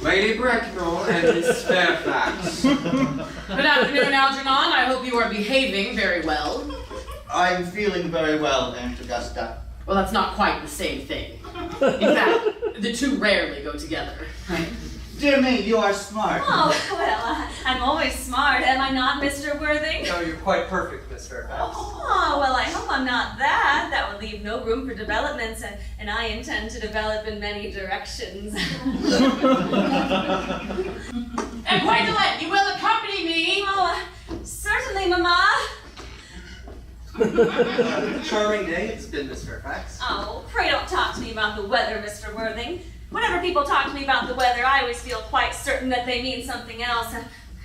Lady Bracknell and Miss Fairfax. Good afternoon, Algernon. I hope you are behaving very well. I'm feeling very well, Aunt Augusta. Well, that's not quite the same thing. In fact, the two rarely go together. Dear me, you are smart. Oh, well, I'm always smart, am I not, Mr. Worthing? No, you're quite perfect, Miss Fairfax. Oh, well, I hope I'm not that. That would leave no room for developments, and I intend to develop in many directions. And Gwendolyn, you will accompany me. Oh, certainly, Mama. Charming day it's been, Miss Fairfax. Oh, pray don't talk to me about the weather, Mr. Worthing. Whenever people talk to me about the weather, I always feel quite certain that they mean something else,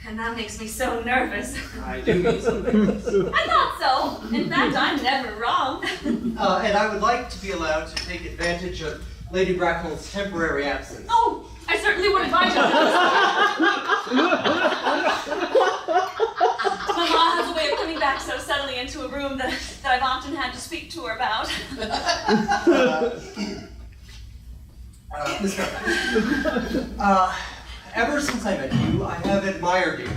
and that makes me so nervous. I do mean something else. I thought so. In fact, I'm never wrong. And I would like to be allowed to take advantage of Lady Bracknell's temporary absence. Oh, I certainly would advise you. Mama has a way of coming back so suddenly into a room that I've often had to speak to her about. Miss Fairfax, ever since I met you, I have admired you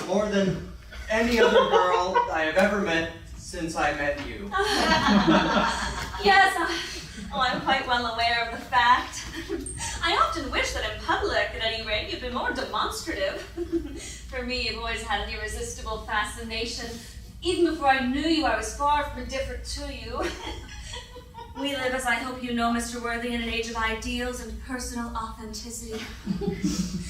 more than any other girl I have ever met since I met you. Yes, I'm quite well aware of the fact. I often wish that in public, at any rate, you'd been more demonstrative. For me, you've always had an irresistible fascination. Even before I knew you, I was far from indifferent to you. We live, as I hope you know, Mr. Worthing, in an age of ideals and personal authenticity.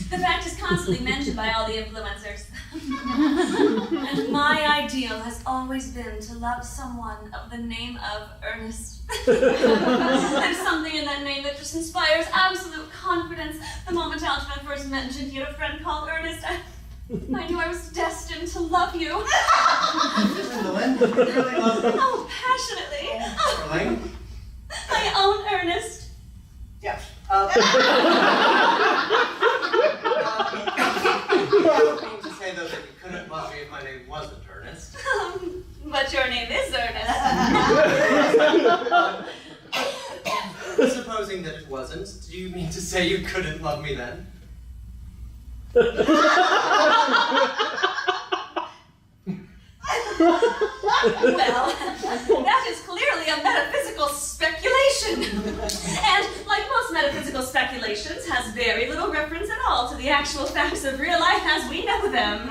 The fact is constantly mentioned by all the influencers. And my ideal has always been to love someone of the name of Earnest. There's something in that name that just inspires absolute confidence. The moment Algernon first mentioned he had a friend called Earnest, I knew I was destined to love you. Gwendolyn, you really love me? Oh, passionately. Darling? My own Earnest. Yeah. I don't mean to say, though, that you couldn't love me if my name wasn't Earnest. But your name is Earnest. Supposing that it wasn't, do you mean to say you couldn't love me then? Well, that is clearly a metaphysical speculation. And like most metaphysical speculations, has very little reference at all to the actual facts of real life as we know them.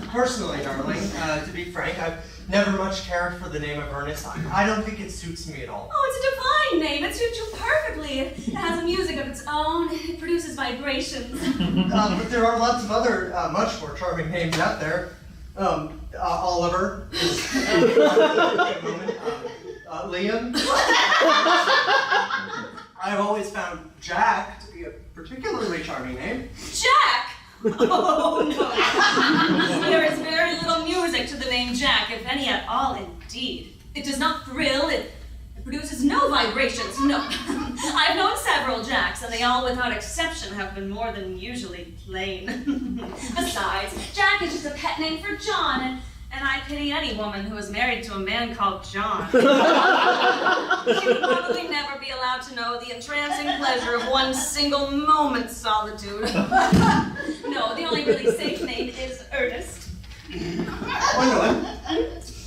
Personally, darling, to be frank, I've never much cared for the name of Earnest. I don't think it suits me at all. Oh, it's a divine name. It suits you perfectly. It has a music of its own. It produces vibrations. But there are lots of other, much more charming names out there. Oliver is Liam. I've always found Jack to be a particularly charming name. Jack? Oh, no. There is very little music to the name Jack, if any at all, indeed. It does not thrill, it produces no vibrations, no. I've known several Jacks, and they all, without exception, have been more than usually plain. Besides, Jack is just a pet name for John, and I pity any woman who is married to a man called John. She would probably never be allowed to know the entrancing pleasure of one single moment's solitude. No, the only really safe name is Earnest. Gwendolyn,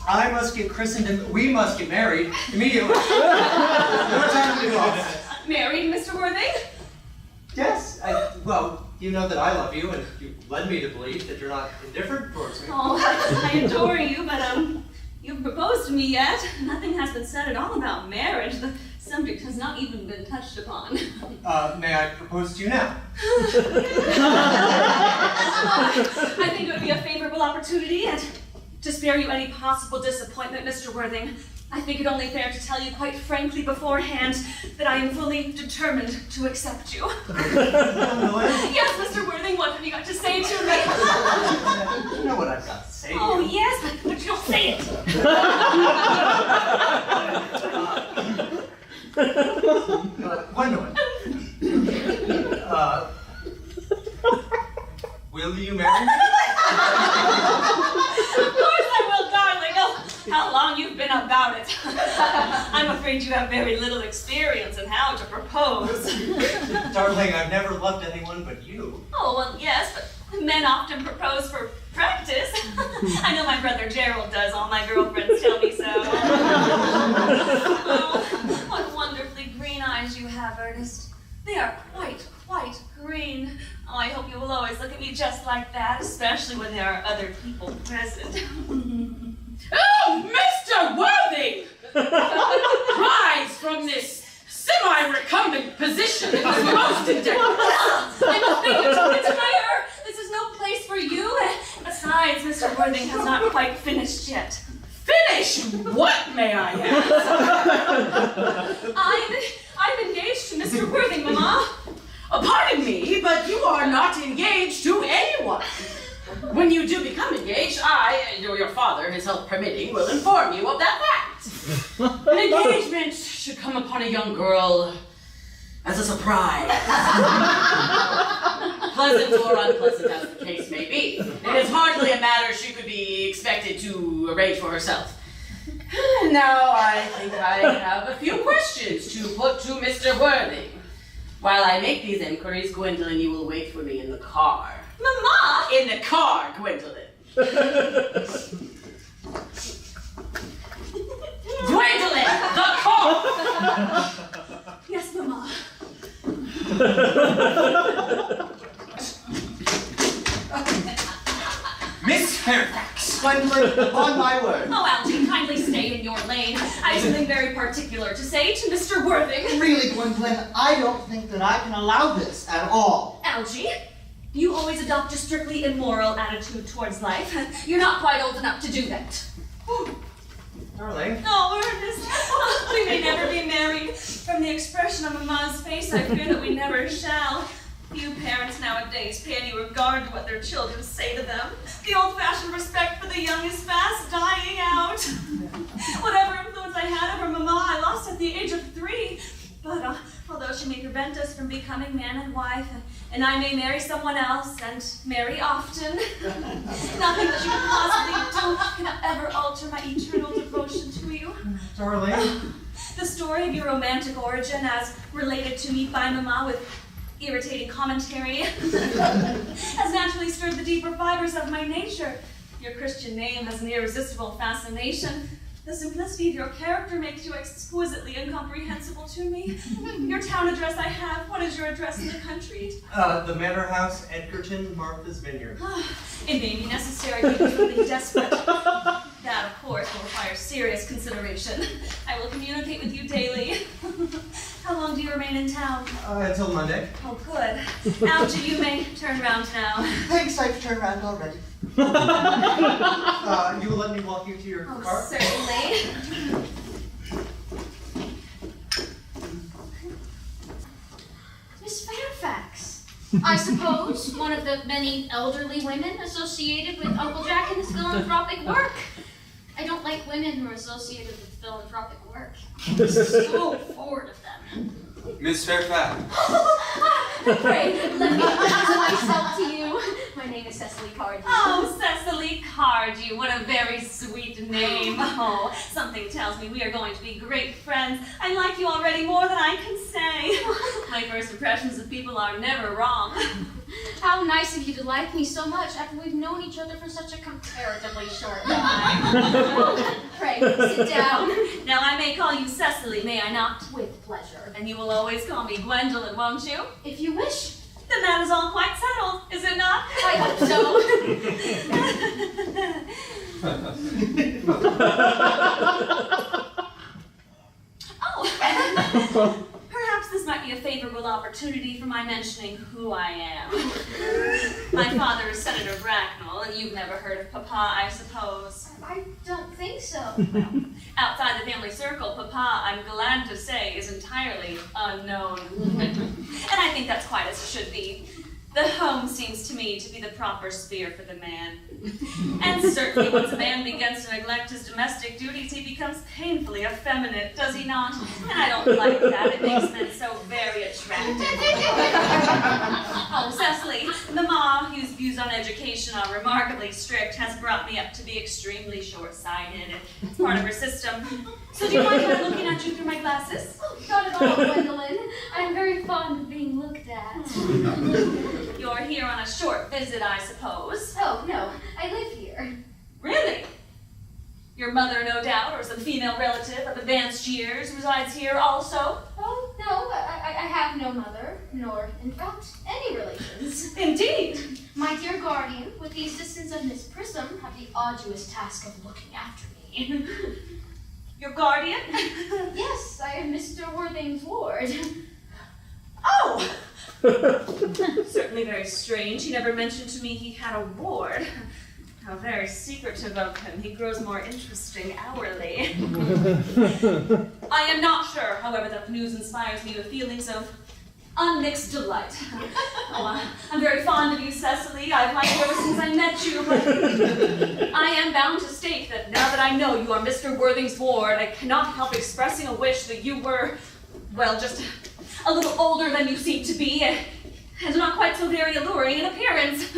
I must get christened and we must get married immediately. No time to do all that. Married, Mr. Worthing? Yes, well, you know that I love you, and you've led me to believe that you're not indifferent towards me. Oh, I adore you, but you haven't proposed to me yet. Nothing has been said at all about marriage. The subject has not even been touched upon. May I propose to you now? I think it would be a favorable opportunity, and to spare you any possible disappointment, Mr. Worthing, I think it only fair to tell you quite frankly beforehand that I am fully determined to accept you. Yes, Mr. Worthing, what have you got to say to me? You know what I've got to say to Oh, you. yes, but you don't say it. Gwendolyn, will you marry me? Of course I will, darling. Oh, how long you've been about it. I'm afraid afraid you have very little experience in how to propose. Darling, I've never loved anyone but you. Oh, well, yes, but men often propose for practice. I know my brother Gerald does. All my girlfriends tell me so. Oh, what wonderfully green eyes you have, Ernest. They are quite green. Oh, I hope you will always look at me just like that, especially when there are other people present. Oh, Mr. Worthing! Rise from this semi-recumbent position. It was most indecorous. I'm afraid to retire. This is no place for you. Besides, Mr. Worthing has not quite finished yet. Finish what, may I ask? I'm engaged to Mr. Worthing, Mamma. Pardon me, but you are not engaged to anyone. When you do become engaged, I, your father, his health permitting, will inform you of that fact. An engagement should come upon a young girl as a surprise. Pleasant or unpleasant as the case may be. It is hardly a matter she could be expected to arrange for herself. Now I think I have a few questions to put to Mr. Worthing. While I make these inquiries, Gwendolyn, you will wait for me in the car. Mamma! In the car, Gwendolyn. Gwendolyn, the car! Yes, Mamma. Miss Fairfax. Gwendolyn, upon my word. Oh, Algie, kindly stay in your lane. I have something very particular to say to Mr. Worthing. Really, Gwendolyn, I don't think that I can allow this at all. Algie, you always adopt a strictly immoral attitude towards life. You're not quite old enough to do that. Darling. Oh, Ernest, we may never be married. From the expression on Mamma's face, I fear that we never shall. Few parents nowadays pay any regard to what their children say to them. The old-fashioned respect for the young is fast dying out. Whatever influence I had over Mamma, I lost at the age of 3. But although she may prevent us from becoming man and wife, and I may marry someone else, and marry often, nothing that you can possibly do can ever alter my eternal devotion to you. Darling. The story of your romantic origin, as related to me by Mamma with irritating commentary, has naturally stirred the deeper fibers of my nature. Your Christian name has an irresistible fascination. The simplicity of your character makes you exquisitely incomprehensible to me. Your town address I have. What is your address in the country? The Manor House, Edgerton, Martha's Vineyard. It may be necessary to do something desperate. That, of course, will require serious consideration. I will communicate with you daily. How long do you remain in town? Until Monday. Oh, good. Algie, you may turn round now. Thanks, I've turned around already. You will let me walk you to your Oh, car? certainly. Miss Fairfax, I suppose one of the many elderly women associated with Uncle Jack and his philanthropic work. I don't like women who are associated with philanthropic work. I'm so bored of them. Miss Fairfax. Pray, let me introduce myself to you. My name is Cecily Cardew. Oh, Cecily Cardew, what a very sweet name. Oh, something tells me we are going to be great friends. I like you already more than I can say. My first impressions of people are never wrong. How nice of you to like me so much after we've known each other for such a comparatively short time. Pray, sit down. Now, I may call you Cecily, may I not? With pleasure. And you will always call me Gwendolyn, won't you? If you wish. Then that is all quite settled, is it not? I hope Oh, perhaps this might be a favorable opportunity for my mentioning who I am. My father is Senator Bracknell, and you've never heard of Papa, I suppose. I don't think so. Outside the family circle, Papa, I'm glad to say, is entirely unknown. And I think that's quite as it should be. The home seems to me to be the proper sphere for the man. And certainly once a man begins to neglect his domestic duties, he becomes painfully effeminate, does he not? And I don't like that. It makes men so very attractive. Oh, Cecily, Mamma, whose views on education are remarkably strict, has brought me up to be extremely short-sighted. It's part of her system. So do you mind my looking at you through my glasses? Oh, not at all, Gwendolyn. I'm very fond of being looked at. You're here on a short visit, I suppose. Oh, no, I live here. Really? Your mother, no doubt, or some female relative of advanced years resides here also? Oh, no, I have no mother, nor, in fact, any relations. Indeed. My dear guardian, with the assistance of Miss Prism, have the arduous task of looking after me. Your guardian? Yes, I am Mr. Worthing's ward. Oh! Certainly very strange. He never mentioned to me he had a ward. How very secretive of him. He grows more interesting hourly. I am not sure, however, that the news inspires me with feelings of unmixed delight. Oh, I'm very fond of you, Cecily. I've liked you ever since I met you, but I am bound to state that now that I know you are Mr. Worthing's ward, I cannot help expressing a wish that you were, well, just a little older than you seem to be, and not quite so very alluring in appearance.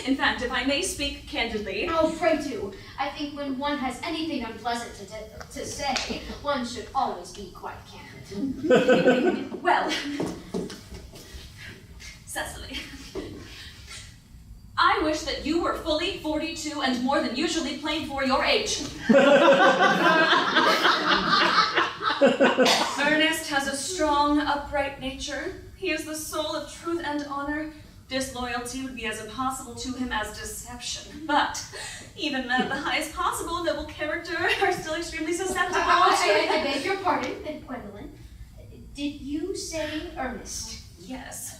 In fact, if I may speak candidly... Oh, pray do. I think when one has anything unpleasant to say, one should always be quite candid. Well, Cecily, I wish that you were fully 42 and more than usually plain for your age. Ernest has a strong, upright nature. He is the soul of truth and honor. Disloyalty would be as impossible to him as deception. But even men of the highest possible noble character are still extremely susceptible I beg your pardon, Gwendolyn. Did you say Ernest? Yes.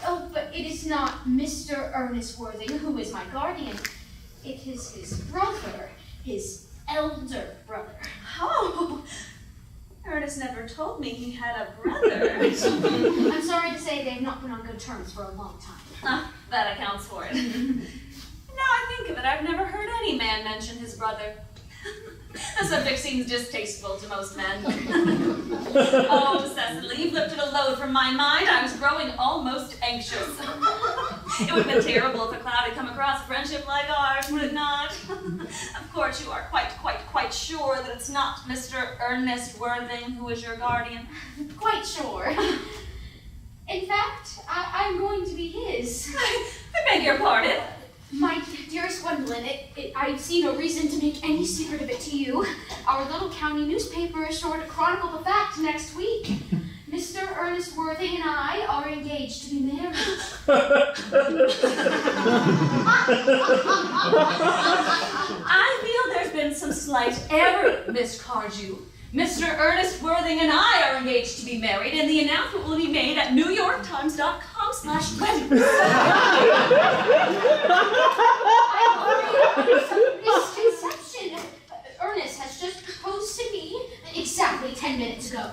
Oh, but it is not Mr. Ernest Worthing who is my guardian. It is his brother, his elder brother. Oh, Ernest never told me he had a brother. I'm sorry to say they've not been on good terms for a long time. That accounts for it. Now I think of it, I've never heard any man mention his brother. The subject seems distasteful to most men. Oh, Cecily, you've lifted a load from my mind. I was growing almost anxious. It would have been terrible if a cloud had come across a friendship like ours, would it not? Of course, you are quite sure that it's not Mr. Earnest Worthing who is your guardian. Quite sure. In fact, I'm going to be his. I beg your pardon. My dearest Gwendolyn, I see no reason to make any secret of it to you. Our little county newspaper is sure to chronicle the fact next week. Mr. Ernest Worthing and I are engaged to be married. I feel there's been some slight error, Miss Cardew. Mr. Ernest Worthing and I are engaged to be married, and the announcement will be made at newyorktimes.com/weddings. Misconception. Ernest has just proposed to me exactly 10 minutes ago.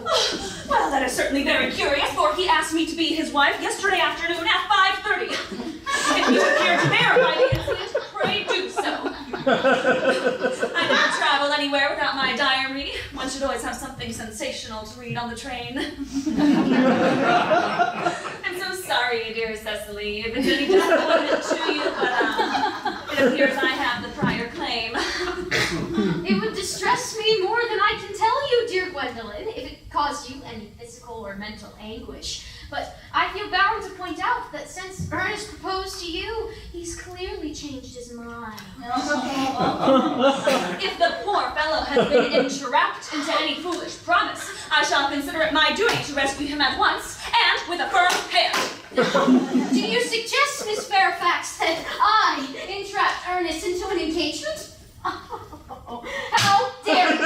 Well, that is certainly very curious, for he asked me to be his wife yesterday afternoon at 5:30. If you care to verify the incident, pray do so. I never travel anywhere without my diary. One should always have something sensational to read on the train. I'm so sorry, dear Cecily, if it's any disappointment to you, but it appears I have the prior claim. It would distress me more than I can tell you, dear Gwendolyn, if it caused you any physical or mental anguish. But I feel bound to point out that since Ernest proposed to you, he's clearly changed his mind. If the poor fellow has been entrapped into any foolish promise, I shall consider it my duty to rescue him at once, and with a firm hand. Do you suggest, Miss Fairfax, that I entrapped Ernest into an engagement? How dare you!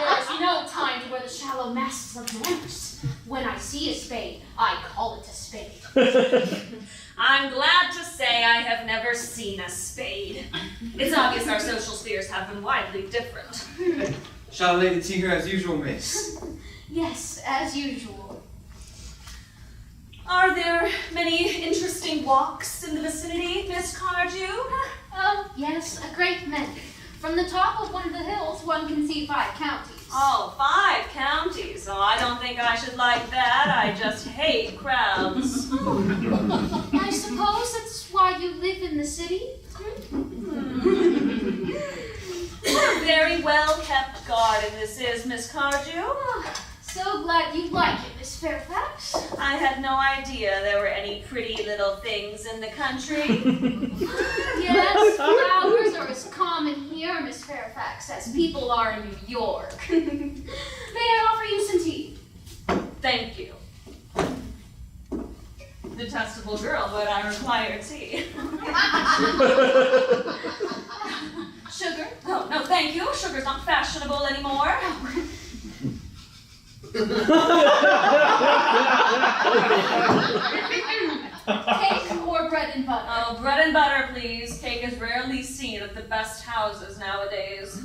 There is no time to wear the shallow masks of manners. When I see a spade, I call it a spade. I'm glad to say I have never seen a spade. It's obvious our social spheres have been widely different. Shall I lay the tea here as usual, miss? Yes, as usual. Are there many interesting walks in the vicinity, Miss Cardew? Oh, yes, a great many. From the top of one of the hills, one can see 5 counties. Oh, 5 counties. Oh, I don't think I should like that. I just hate crowds. Oh, I suppose that's why you live in the city? What a very well-kept garden this is, Miss Cardew. Oh, so glad you like it, Miss Fairfax. I had no idea there were any pretty little things in the country. Yes, flowers are as common here, Miss Fairfax, as people are in New York. May I offer you some tea? Thank you. Detestable girl, but I require tea. Sugar? Oh, no, thank you. Sugar's not fashionable anymore. Cake or bread and butter? Oh, bread and butter, please. Cake is rarely seen at the best houses nowadays.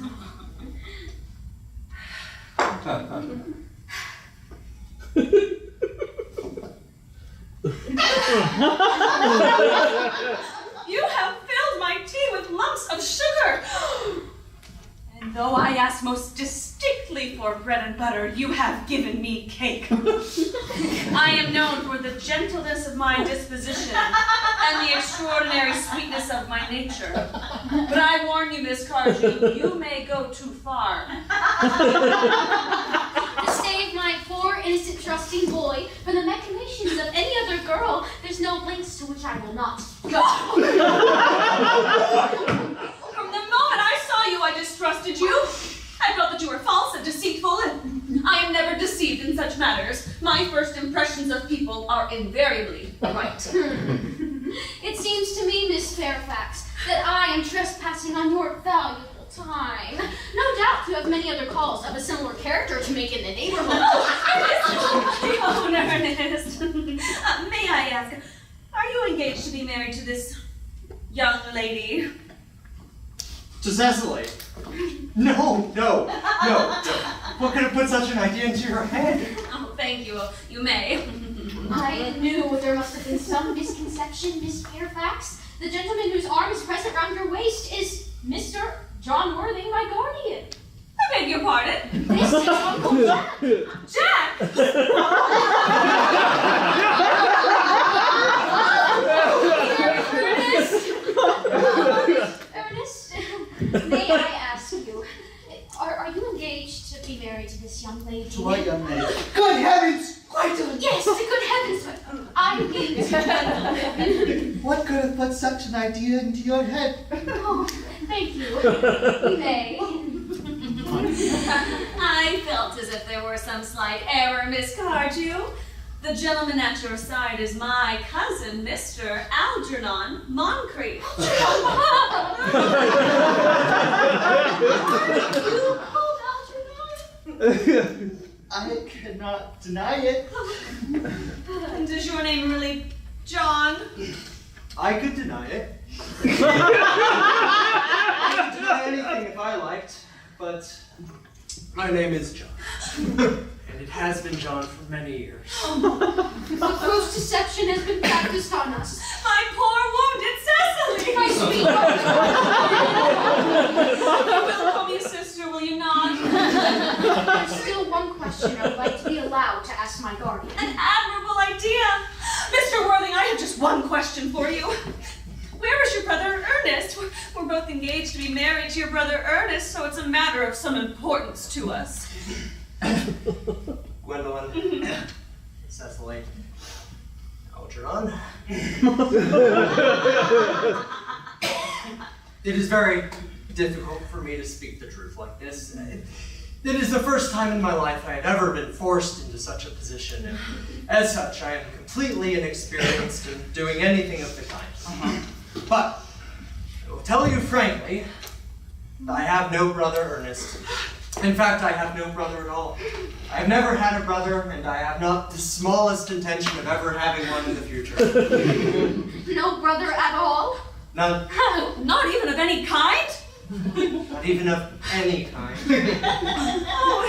You have filled my tea with lumps of sugar. And though I asked most distinctly for bread and butter, you have given me cake. I am known for the gentleness of my disposition and the extraordinary sweetness of my nature. But I warn you, Miss Cardew, you may go too far. To save my poor, innocent, trusting boy from the machinations of any other girl, there's no lengths to which I will not go. From the moment I saw you, I distrusted you. I felt that you were false and deceitful, and I am never deceived in such matters. My first impressions of people are invariably right. It seems to me, Miss Fairfax, that I am trespassing on your valuable time. No doubt you have many other calls of a similar character to make in the neighborhood. Oh, Earnest. May I ask, are you engaged to be married to this young lady? To Cecily? No. What could have put such an idea into your head? Oh, thank you. You may. I knew there must have been some misconception, Miss Fairfax. The gentleman whose arm is present round your waist is Mr. John Worthing, my guardian. I beg your pardon. This is Uncle Jack. Jack! Ernest, may I ask you, are you engaged to be married to this young lady? To what young lady? Good heavens! Gwendolyn! Yes, to good heavens, I'm engaged. What could have put such an idea into your head? Oh, thank you. We may. I felt as if there were some slight error, Miss Cardew. The gentleman at your side is my cousin, Mr. Algernon Moncrief. You called Algernon? I cannot deny it. And is your name really John? I could deny it. I could deny anything if I liked, but my name is John. And it has been John for many years. What gross deception has been practiced on us? My poor wounded Cecily! My sweetheart! You will call me a sister, will you not? There's still one question I would like to be allowed to ask my guardian. An admirable idea! Mr. Worthing, I have just one question for you. Where is your brother Earnest? We're both engaged to be married to your brother Earnest, so it's a matter of some importance to us. Gwendolyn, Cecily, Algernon. It is very difficult for me to speak the truth like this. It is the first time in my life I have ever been forced into such a position, and as such, I am completely inexperienced in doing anything of the kind. But I will tell you frankly, I have no brother Earnest. In fact, I have no brother at all. I have never had a brother, and I have not the smallest intention of ever having one in the future. No brother at all? None. Not even of any kind? Not even of any kind. Oh,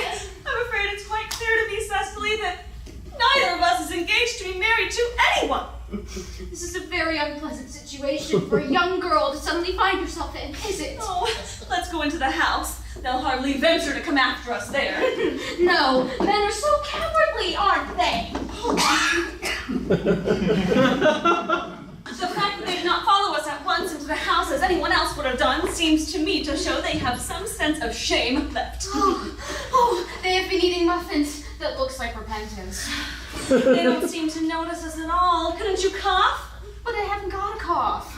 I'm afraid it's quite clear to me, Cecily, that neither of us is engaged to be married to anyone. This is a very unpleasant situation for a young girl to suddenly find herself in, is it? Oh, let's go into the house. They'll hardly venture to come after us there. No, men are so cowardly, aren't they? The fact that they did not follow us at once into the house as anyone else would have done seems to me to show they have some sense of shame left. Oh, they have been eating muffins. That looks like repentance. They don't seem to notice us at all. Couldn't you cough? But I haven't got a cough.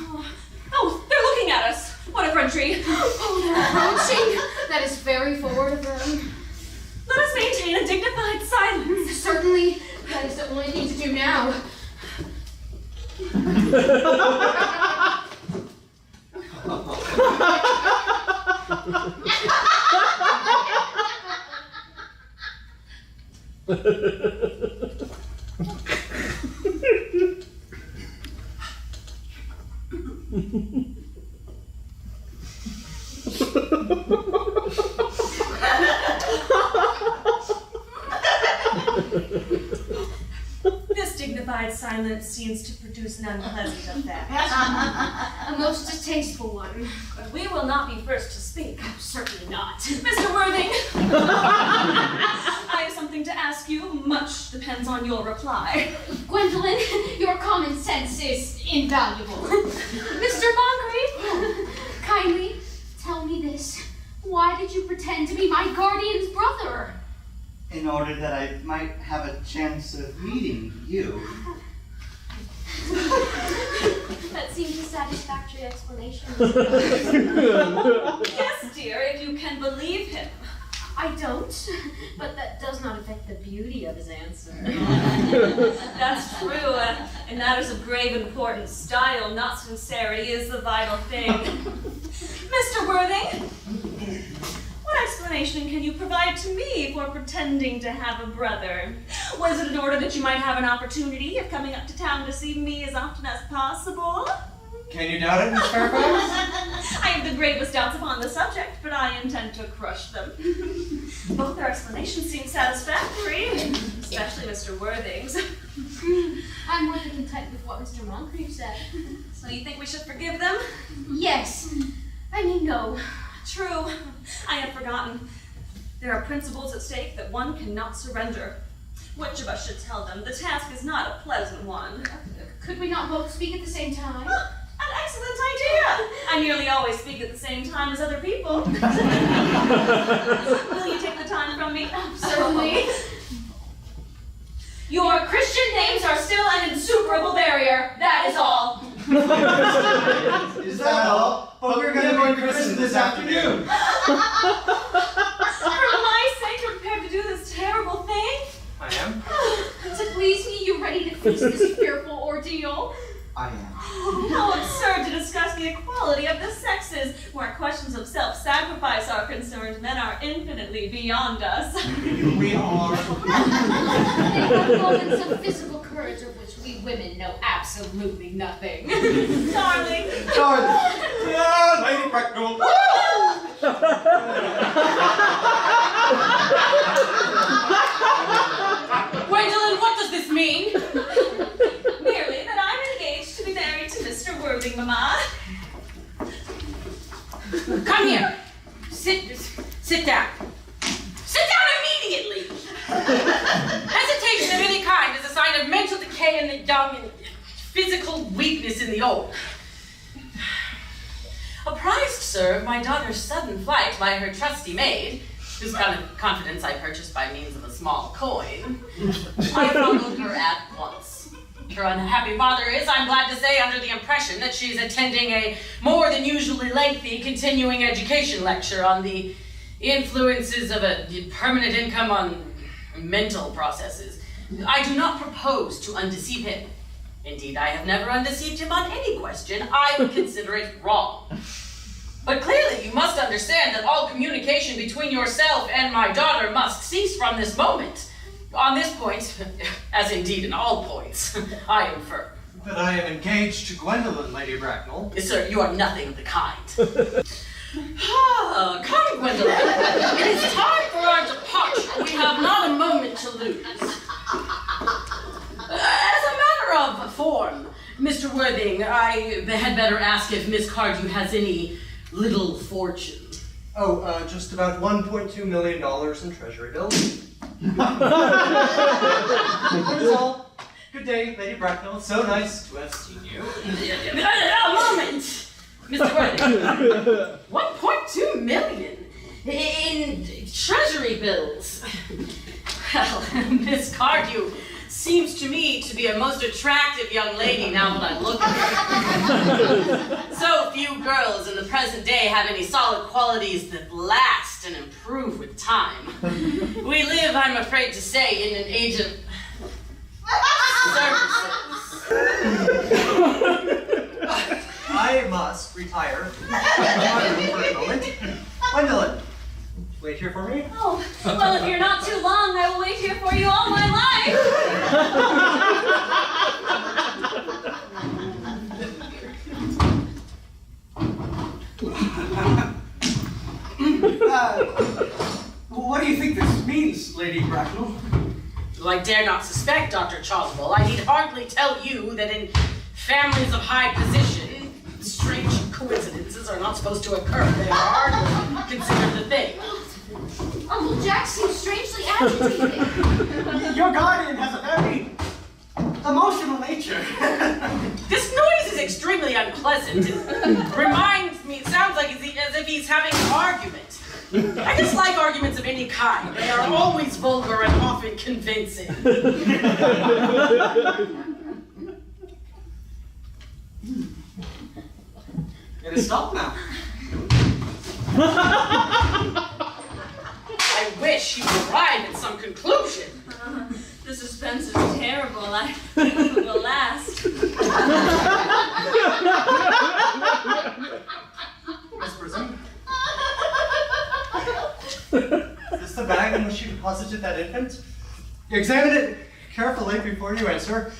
Oh, they're looking at us. What a country. Oh, they're approaching. That is very forward of them. Let us maintain a dignified silence. Certainly, that is the only thing to do now. This dignified silence seems to produce an unpleasant effect. A most distasteful one. But we will not be first to speak. Certainly not. Mr. Worthing, I have something to ask you. Much depends on your reply. Gwendolyn, your common sense is invaluable. Mr. Moncrief, kindly tell me this. Why did you pretend to be my guardian's brother? In order that I might have a chance of meeting you. That seems a satisfactory explanation. Yes, dear, if you can believe him. I don't, but that does not affect the beauty of his answer. That's true. In matters of grave importance, style, not sincerity, is the vital thing. Mr. Worthing, what explanation can you provide to me for pretending to have a brother? Was it in order that you might have an opportunity of coming up to town to see me as often as possible? Can you doubt it, Miss Fairfax? I have the gravest doubts upon the subject, but I intend to crush them. Both their explanations seem satisfactory, especially Mr. Worthing's. I'm more than content with what Mr. Moncrief said. So you think we should forgive them? Yes. I mean, no. True. I had forgotten. There are principles at stake that one cannot surrender. Which of us should tell them? The task is not a pleasant one. Could we not both speak at the same time? An excellent idea! I nearly always speak at the same time as other people. Will you take the time from me? Certainly. Your Christian names are still an insuperable barrier. That is all. Is that all? But we're going to be christened this afternoon. For my sake, you're prepared to do this terrible thing? I am. To please me, you're ready to face this fearful ordeal. I am. How absurd to discuss the equality of the sexes, where questions of self-sacrifice are concerned. Men are infinitely beyond us. We are. They have moments of physical courage of which we women know absolutely nothing. Darling. Yeah, Lady Bracknell. Gwendolyn, what does this mean? Merely that I'm engaged to be married to Mr. Worthing, Mamma. Come here. Sit down. Sit down immediately. Hesitation of any kind is a sign of mental decay in the young and physical weakness in the old. Apprised, sir, of my daughter's sudden flight by her trusty maid, whose confidence I purchased by means of a small coin, I followed her at once. Her unhappy father is, I'm glad to say, under the impression that she's attending a more than usually lengthy continuing education lecture on the influences of a permanent income on mental processes. I do not propose to undeceive him. Indeed, I have never undeceived him on any question. I would consider it wrong. But clearly you must understand that all communication between yourself and my daughter must cease from this moment. On this point, as indeed in all points, I am firm. But I am engaged to Gwendolyn, Lady Bracknell. Yes, sir, you are nothing of the kind. Come, Gwendolyn. It is time for our departure. We have not a moment to lose. As a matter of form, Mr. Worthing, I had better ask if Miss Cardew has any little fortune. Oh, just about $1.2 million in treasury bills. That is all. Good day, Lady Bracknell. So nice to have seen you. A moment! Mr. Worthing, 1.2 million in treasury bills. Well, Miss Cardew seems to me to be a most attractive young lady now that I look at her. So few girls in the present day have any solid qualities that last and improve with time. We live, I'm afraid to say, in an age of services. I must retire for a moment. Gwendolyn, wait here for me. Oh, well, if you're not too long, I will wait here for you all my life. What do you think this means, Lady Bracknell? Well, I dare not suspect, Dr. Chasuble. I need hardly tell you that in families of high position, strange coincidences are not supposed to occur. They are hardly considered a thing. Uncle Jack seems strangely agitated. Your guardian has a very emotional nature. This noise is extremely unpleasant. It reminds me, it sounds like as if he's having an argument. I dislike arguments of any kind. They are always vulgar and often convincing. It is stopped now. I wish you would arrive at some conclusion. The suspense is terrible. I think it will last. Miss Prism? Is this the bag in which you deposited that infant? Examine it carefully before you answer.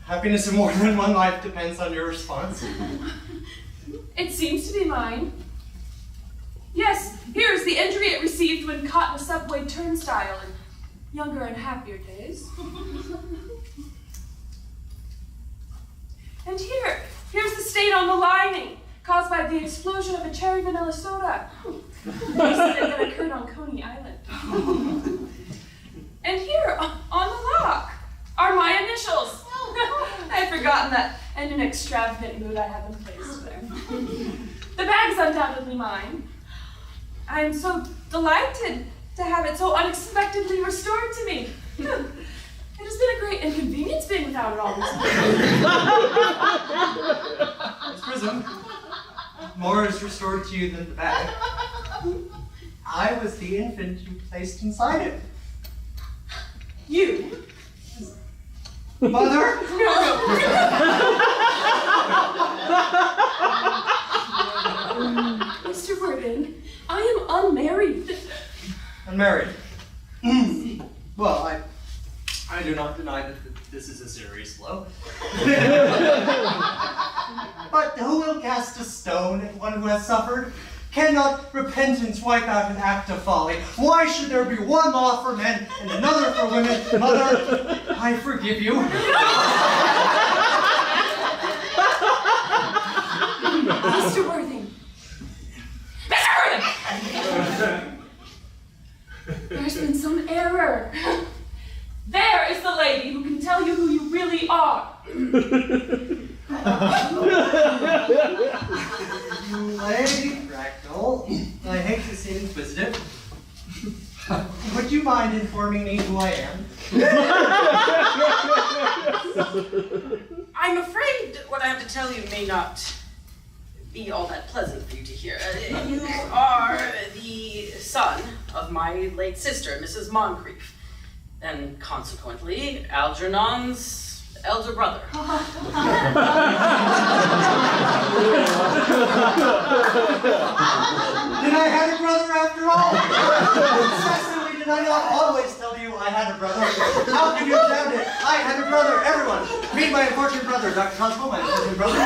Happiness in more than one life depends on your response. It seems to be mine. Yes, here is the injury it received when caught in a subway turnstile in younger and happier days. And here's the stain on the lining, caused by the explosion of a cherry vanilla soda. Incident that occurred on Coney Island. And here, on the lock, are my initials. I had forgotten that in an extravagant mood I have them placed there. The bag is undoubtedly mine. I am so delighted to have it so unexpectedly restored to me. It has been a great inconvenience being without it all this time. Miss Prism, more is restored to you than the bag. I was the infant you placed inside it. You? Mother? Mr. Worthing, I am unmarried. Unmarried. Well, I do not deny that this is a serious blow. But who will cast a stone at one who has suffered? Cannot repentance wipe out an act of folly? Why should there be one law for men and another for women? Mother, I forgive you. Mr. Worthing. Mr. Worthing! There's been some error. There is the lady who can tell you who you really are. Lady Bracknell, I hate to seem inquisitive. Would you mind informing me who I am? I'm afraid what I have to tell you may not be all that pleasant for you to hear. You are the son of my late sister, Mrs. Moncrief, and consequently, Algernon's elder brother. Then I had a brother after all. Incessantly did I not always tell you I had a brother? How can you doubt it? I had a brother, everyone. Meet my unfortunate brother, Dr. Cosmo, my unfortunate brother.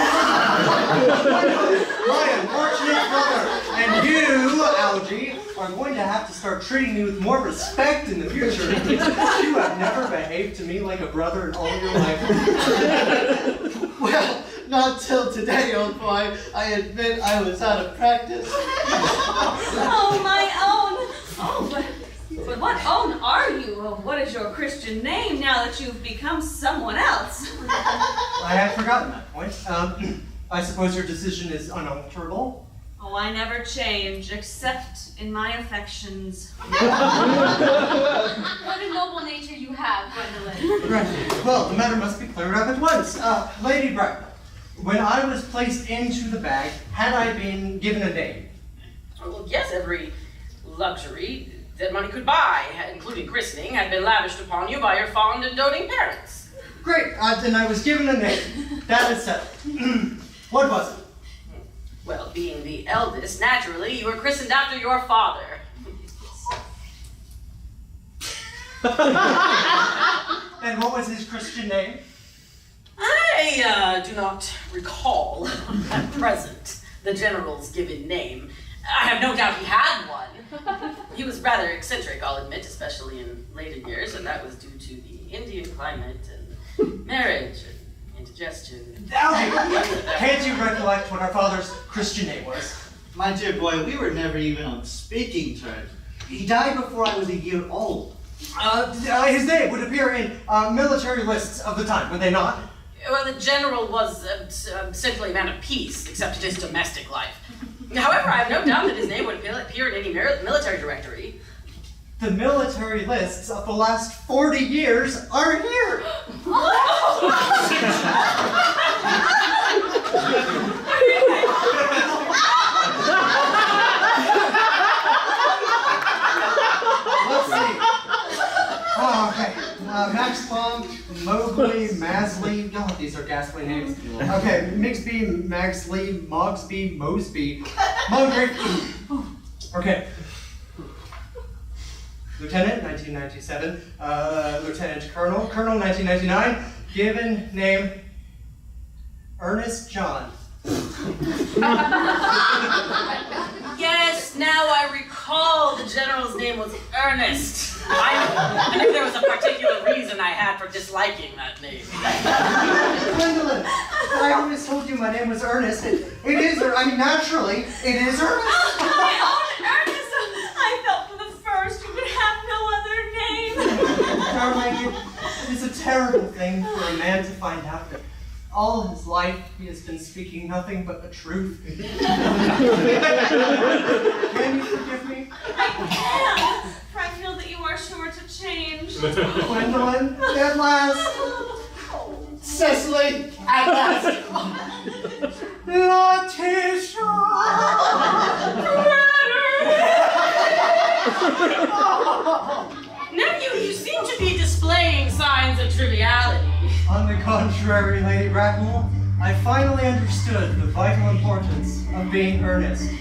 My unfortunate brother. And you, Algie, are going to have to start treating me with more respect in the future. You have never behaved to me like a brother in all your life. Well, not till today, old boy. I admit I was out of practice. Oh, my own. Oh, but what own are you? Well, what is your Christian name now that you've become someone else? I had forgotten that point. I suppose your decision is unalterable? Oh, I never change, except in my affections. What a noble nature you have, Gwendolyn. Right. Well, the matter must be cleared up at once. Lady Bracknell, when I was placed into the bag, had I been given a name? Well, yes, every luxury that money could buy, including christening, had been lavished upon you by your fond and doting parents. Great, then I was given a name. That is settled. What was it? Well, being the eldest, naturally, you were christened after your father. And what was his Christian name? I do not recall at present the general's given name. I have no doubt he had one. He was rather eccentric, I'll admit, especially in later years, and that was due to the Indian climate and marriage and indigestion. Can't you recollect what our father's Christian name was? My dear boy, we were never even on speaking terms. He died before I was a year old. His name would appear in military lists of the time, would they not? Well, the general was simply a man of peace, except in his domestic life. However, I have no doubt that his name would appear in any military directory. The military lists of the last 40 years are here! Let's see. Oh, okay. Max Plum, Mowgli, Masley. God, these are ghastly names. Okay, Mixby, Magsley, Mogsby, Mosby, Mongry. Okay. Lieutenant, 1997. Lieutenant Colonel, Colonel, 1999. Given name, Earnest John. Yes, now I recall the general's name was Earnest. I knew there was a particular reason I had for disliking that name. Gwendolyn, I always told you my name was Earnest. It is, naturally, it is Earnest. My own Ernest! I felt from the first you could have no other name. Darling, it is a terrible thing for a man to find out that all his life he has been speaking nothing but the truth. Can you forgive me? I can, for I feel that you are sure to change. Gwendolyn, at last. Cecily, at last. Letitia! Nephew, you seem to be displaying signs of triviality. On the contrary, Lady Bracknell, I finally understood the vital importance of being earnest.